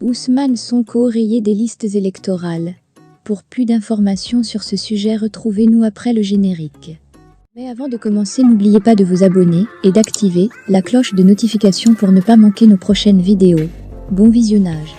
Ousmane Sonko rayé des listes électorales. Pour plus d'informations sur ce sujet, retrouvez-nous après le générique. Mais avant de commencer, n'oubliez pas de vous abonner et d'activer la cloche de notification pour ne pas manquer nos prochaines vidéos. Bon visionnage.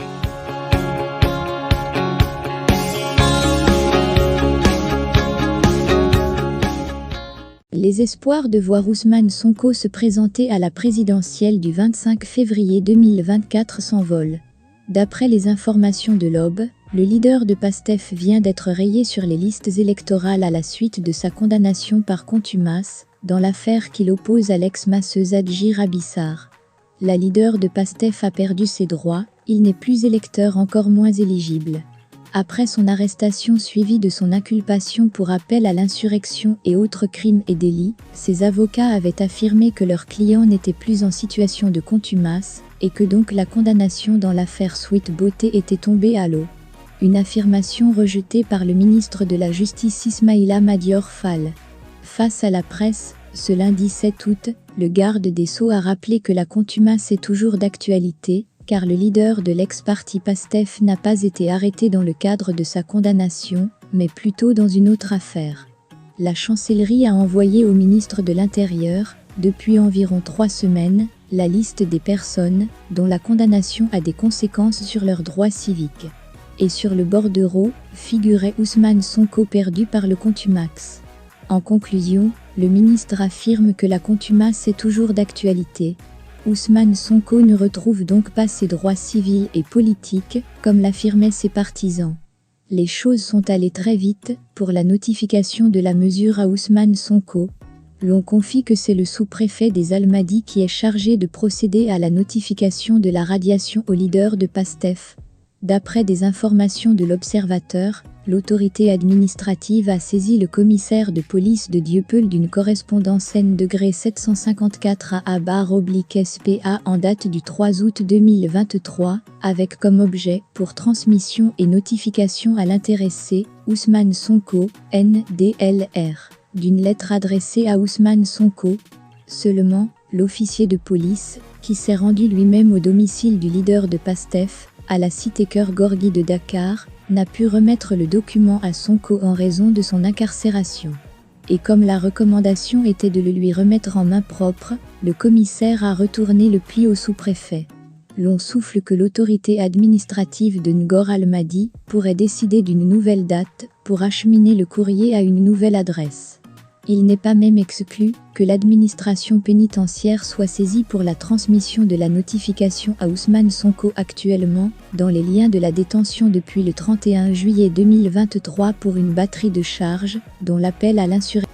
Les espoirs de voir Ousmane Sonko se présenter à la présidentielle du 25 février 2024 s'envolent. D'après les informations de l'Aube, le leader de Pastef vient d'être rayé sur les listes électorales à la suite de sa condamnation par contumace dans l'affaire qui l'oppose à l'ex-masseuse Adji Rabissar. La leader de Pastef a perdu ses droits, il n'est plus électeur, encore moins éligible. Après son arrestation suivie de son inculpation pour appel à l'insurrection et autres crimes et délits, ses avocats avaient affirmé que leur client n'était plus en situation de contumace et que donc la condamnation dans l'affaire Sweet Beauté était tombée à l'eau. Une affirmation rejetée par le ministre de la Justice Ismaïla Madior Fall. Face à la presse, ce lundi 7 août, le garde des Sceaux a rappelé que la contumace est toujours d'actualité, car le leader de l'ex-parti Pastef n'a pas été arrêté dans le cadre de sa condamnation, mais plutôt dans une autre affaire. La chancellerie a envoyé au ministre de l'Intérieur, depuis environ 3 semaines, la liste des personnes dont la condamnation a des conséquences sur leurs droits civiques. Et sur le bordereau, figurait Ousmane Sonko perdu par le contumax. En conclusion, le ministre affirme que la contumace est toujours d'actualité. Ousmane Sonko ne retrouve donc pas ses droits civils et politiques, comme l'affirmaient ses partisans. Les choses sont allées très vite pour la notification de la mesure à Ousmane Sonko. L'on confie que c'est le sous-préfet des Almadies qui est chargé de procéder à la notification de la radiation au leader de Pastef. D'après des informations de l'Observateur, l'autorité administrative a saisi le commissaire de police de Dieuppeul d'une correspondance N-754 AA/SPA en date du 3 août 2023, avec comme objet, pour transmission et notification à l'intéressé, Ousmane Sonko, NDLR, d'une lettre adressée à Ousmane Sonko. Seulement, l'officier de police, qui s'est rendu lui-même au domicile du leader de Pastef, à la cité Cœur Gorgui de Dakar, n'a pu remettre le document à Sonko en raison de son incarcération. Et comme la recommandation était de le lui remettre en main propre, le commissaire a retourné le pli au sous-préfet. L'on souffle que l'autorité administrative de Ngor Almadi pourrait décider d'une nouvelle date pour acheminer le courrier à une nouvelle adresse. Il n'est pas même exclu que l'administration pénitentiaire soit saisie pour la transmission de la notification à Ousmane Sonko actuellement dans les liens de la détention depuis le 31 juillet 2023 pour une batterie de charges, dont l'appel à l'insurrection.